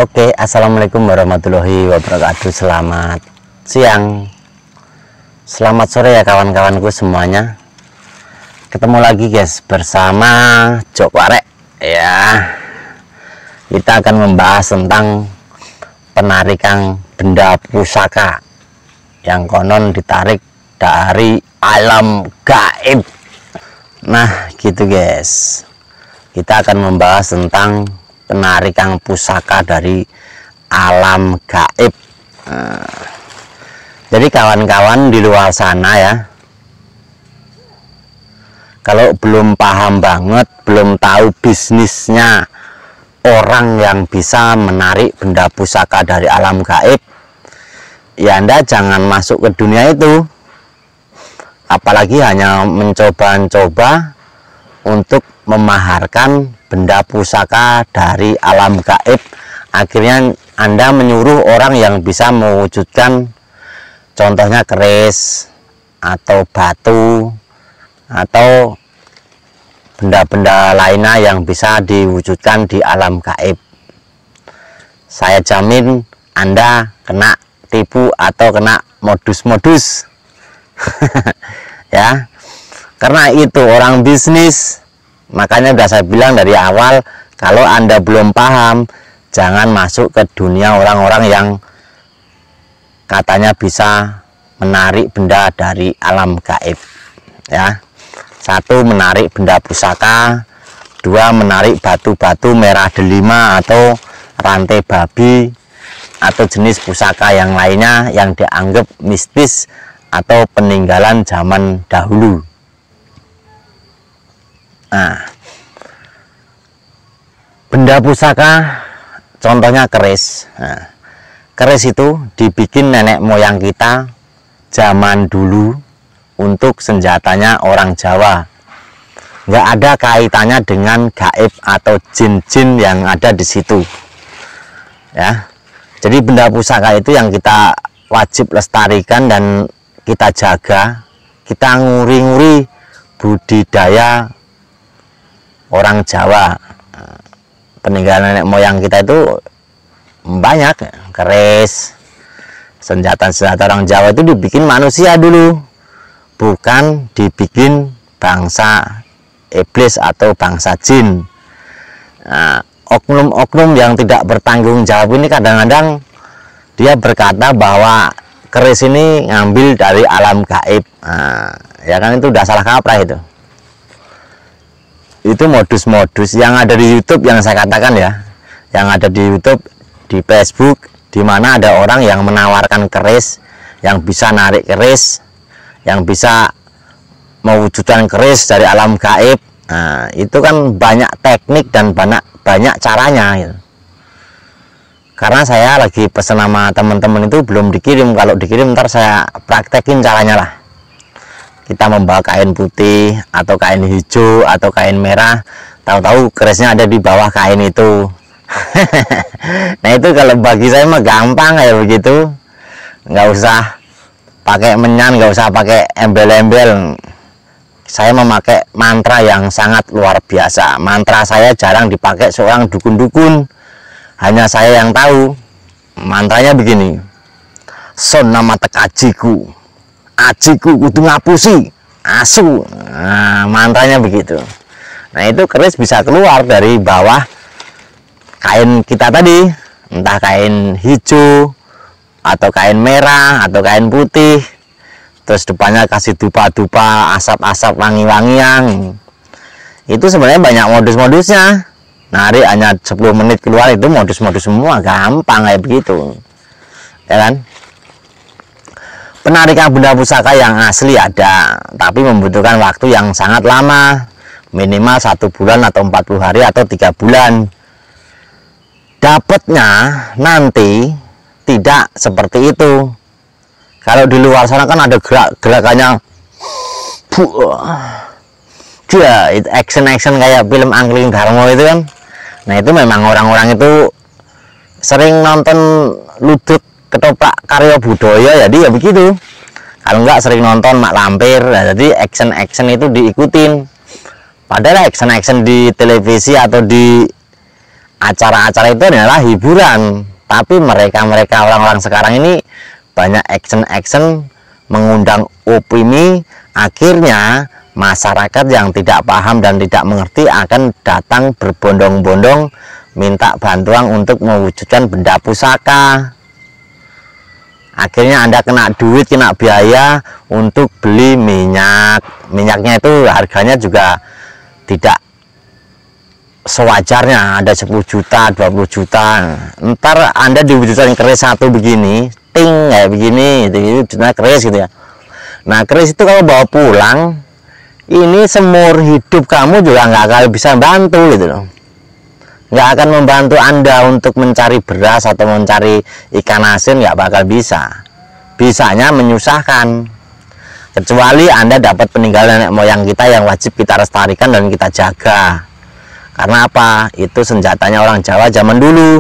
Oke, assalamualaikum warahmatullahi wabarakatuh. Selamat siang, selamat sore ya kawan-kawanku semuanya. Ketemu lagi guys bersama Jok Warek ya. Kita akan membahas tentang penarikan benda pusaka yang konon ditarik dari alam gaib. Nah gitu guys, kita akan membahas tentang penarikan pusaka dari alam gaib. Jadi kawan-kawan di luar sana ya, kalau belum paham banget, belum tahu bisnisnya orang yang bisa menarik benda pusaka dari alam gaib, ya Anda jangan masuk ke dunia itu. Apalagi hanya mencoba-coba untuk memaharkan benda pusaka dari alam gaib. Akhirnya Anda menyuruh orang yang bisa mewujudkan, contohnya keris atau batu atau benda-benda lainnya yang bisa diwujudkan di alam gaib. Saya jamin Anda kena tipu atau kena modus-modus. Ya, karena itu orang bisnis. Makanya udah saya bilang dari awal, kalau Anda belum paham, jangan masuk ke dunia orang-orang yang katanya bisa menarik benda dari alam gaib. Ya, satu, menarik benda pusaka. Dua, menarik batu-batu merah delima atau rantai babi atau jenis pusaka yang lainnya yang dianggap mistis atau peninggalan zaman dahulu. Nah, benda pusaka contohnya keris. Nah, keris itu dibikin nenek moyang kita zaman dulu untuk senjatanya orang Jawa. Nggak ada kaitannya dengan gaib atau jin-jin yang ada di situ. Ya, jadi benda pusaka itu yang kita wajib lestarikan dan kita jaga. Kita nguri-nguri budidaya orang Jawa. Peninggalan nenek moyang kita itu banyak. Keris, senjata-senjata orang Jawa itu dibikin manusia dulu, bukan dibikin bangsa iblis atau bangsa jin. Nah, oknum-oknum yang tidak bertanggung jawab ini kadang-kadang dia berkata bahwa keris ini ngambil dari alam gaib. Nah, ya kan, itu udah salah kaprah itu. Itu modus-modus yang ada di YouTube yang saya katakan ya, yang ada di YouTube, di Facebook, di mana ada orang yang menawarkan keris, yang bisa narik keris, yang bisa mewujudkan keris dari alam gaib. Nah, itu kan banyak teknik dan banyak caranya gitu. Karena saya lagi pesen sama teman-teman itu belum dikirim. Kalau dikirim ntar saya praktekin caranya lah. Kita membawa kain putih atau kain hijau atau kain merah, tahu-tahu kerisnya ada di bawah kain itu. Nah itu kalau bagi saya mah gampang kayak begitu, nggak usah pakai menyan, nggak usah pakai embel-embel. Saya memakai mantra yang sangat luar biasa. Mantra saya jarang dipakai seorang dukun-dukun, hanya saya yang tahu. Mantranya begini: son nama tek ajiku kudu ngapusi asu. Nah, mantranya begitu. Nah itu keris bisa keluar dari bawah kain kita tadi, entah kain hijau atau kain merah atau kain putih, terus depannya kasih dupa-dupa, asap-asap wangi-wangian. Itu sebenarnya banyak modus-modusnya. Narik hanya 10 menit keluar, itu modus-modus semua, gampang kayak begitu ya kan. Penarikan benda pusaka yang asli ada, tapi membutuhkan waktu yang sangat lama, minimal 1 bulan atau 40 hari atau 3 bulan. Dapatnya nanti tidak seperti itu. Kalau di luar sana kan ada gerakannya, dia itu action kayak film Angling Darmo itu kan. Nah itu memang orang-orang itu sering nonton Ludruk Ketoprak Karya Budaya, jadi ya begitu. Kalau enggak sering nonton Mak Lampir, nah, jadi action itu diikutin. Padahal action di televisi atau di acara-acara itu adalah hiburan, tapi mereka orang-orang sekarang ini banyak action mengundang opini, akhirnya masyarakat yang tidak paham dan tidak mengerti akan datang berbondong-bondong minta bantuan untuk mewujudkan benda pusaka. Akhirnya Anda kena duit, kena biaya untuk beli minyaknya itu harganya juga tidak sewajarnya, ada 10 juta 20 juta. Ntar Anda diwujudkan keris satu begini, ting kayak begini, itu keris gitu ya. Nah, keris itu kalau bawa pulang, ini seumur hidup kamu juga nggak akan bisa bantu gitu loh. Nggak akan membantu Anda untuk mencari beras atau mencari ikan asin, nggak bakal bisa. Bisanya menyusahkan. Kecuali Anda dapat peninggalan nenek moyang kita yang wajib kita lestarikan dan kita jaga. Karena apa? Itu senjatanya orang Jawa zaman dulu.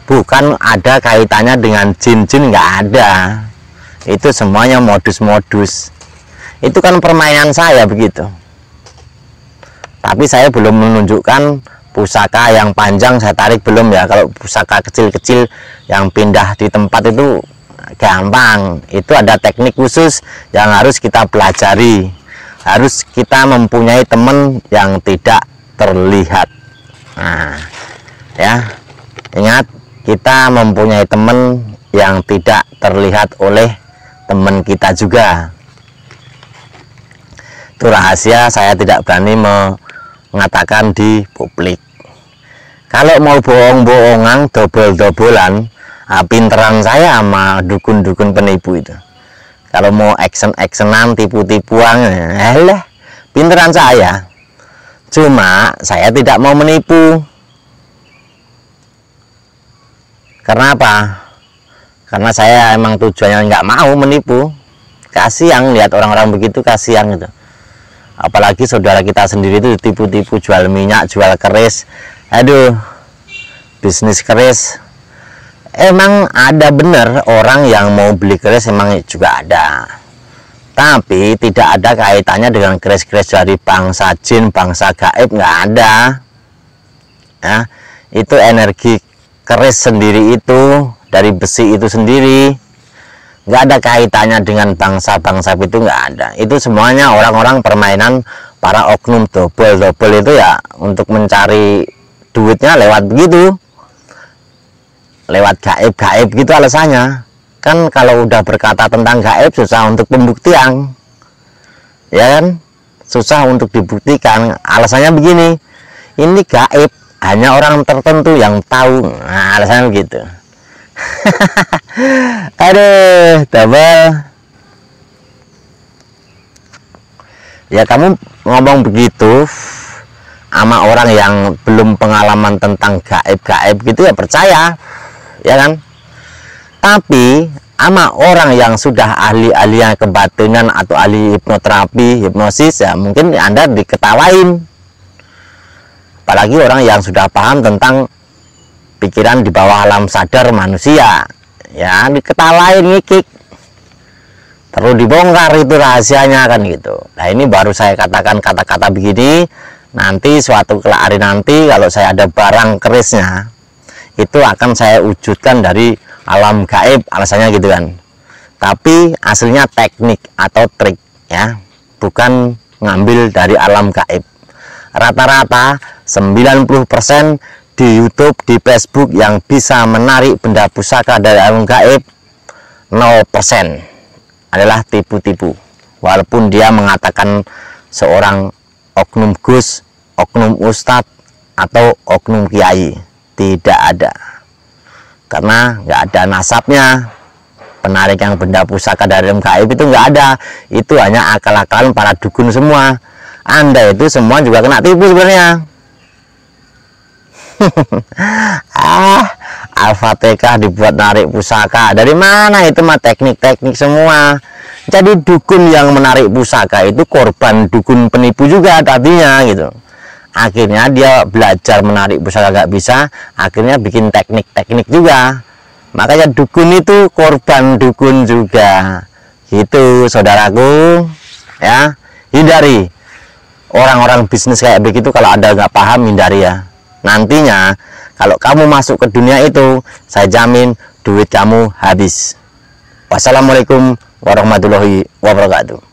Bukan ada kaitannya dengan jin-jin, nggak ada. Itu semuanya modus-modus. Itu kan permainan saya begitu. Tapi saya belum menunjukkan pusaka yang panjang, saya tarik belum ya. Kalau pusaka kecil-kecil yang pindah di tempat itu gampang. Itu ada teknik khusus yang harus kita pelajari. Harus kita mempunyai teman yang tidak terlihat. Nah, ya, ingat, kita mempunyai teman yang tidak terlihat oleh teman kita juga. Itu rahasia, saya tidak berani mengatakan di publik. Kalau mau bohong-bohongan, dobol-dobolan, pinteran saya sama dukun-dukun penipu itu. Kalau mau action-actionan, tipu-tipuan, pinteran saya. Cuma saya tidak mau menipu. Karena apa? Karena saya emang tujuannya nggak mau menipu. Kasihan lihat orang-orang begitu, kasihan gitu. Apalagi saudara kita sendiri itu tipu-tipu, jual minyak, jual keris. Aduh, bisnis keris. Emang ada benar orang yang mau beli keris, emang juga ada. Tapi tidak ada kaitannya dengan keris-keris dari bangsa jin, bangsa gaib, nggak ada. Ya, itu energi keris sendiri itu, dari besi itu sendiri. Nggak ada kaitannya dengan bangsa-bangsa itu, nggak ada. Itu semuanya orang-orang permainan para oknum dobel-dobel itu ya, untuk mencari duitnya lewat begitu, lewat gaib-gaib gitu alasannya. Kan kalau udah berkata tentang gaib susah untuk pembuktian, ya kan, susah untuk dibuktikan. Alasannya begini, ini gaib, hanya orang tertentu yang tahu. Nah, alasannya begitu. Aduh, double. Ya, kamu ngomong begitu sama orang yang belum pengalaman tentang gaib-gaib gitu ya percaya, ya kan? Tapi sama orang yang sudah ahli-ahli kebatinan atau ahli hipnoterapi, hipnosis, ya mungkin Anda diketawain. Apalagi orang yang sudah paham tentang pikiran di bawah alam sadar manusia, ya diketawain, ngikik, perlu dibongkar itu rahasianya kan gitu. Nah, ini baru saya katakan kata-kata begini. Nanti suatu hari nanti kalau saya ada barang kerisnya, itu akan saya wujudkan dari alam gaib, alasannya gitu kan. Tapi aslinya teknik atau trik, ya, bukan ngambil dari alam gaib. Rata-rata 90% di YouTube, di Facebook yang bisa menarik benda pusaka dari alam gaib, 0% adalah tipu-tipu. Walaupun dia mengatakan seorang oknum gus, oknum ustadz, atau oknum kiai, tidak ada. Karena nggak ada nasabnya. Penarik yang benda pusaka dari alam gaib itu nggak ada. Itu hanya akal-akalan para dukun semua. Anda itu semua juga kena tipu sebenarnya. Al-Fatihah dibuat narik pusaka, dari mana? Itu mah teknik-teknik semua. Jadi dukun yang menarik pusaka itu korban dukun penipu juga tadinya gitu. Akhirnya dia belajar menarik pusaka nggak bisa, akhirnya bikin teknik-teknik juga. Makanya dukun itu korban dukun juga gitu, saudaraku, ya. Hindari orang-orang bisnis kayak begitu. Kalau Anda nggak paham, hindari ya. Nantinya kalau kamu masuk ke dunia itu, saya jamin duit kamu habis. Wassalamualaikum warahmatullahi wabarakatuh.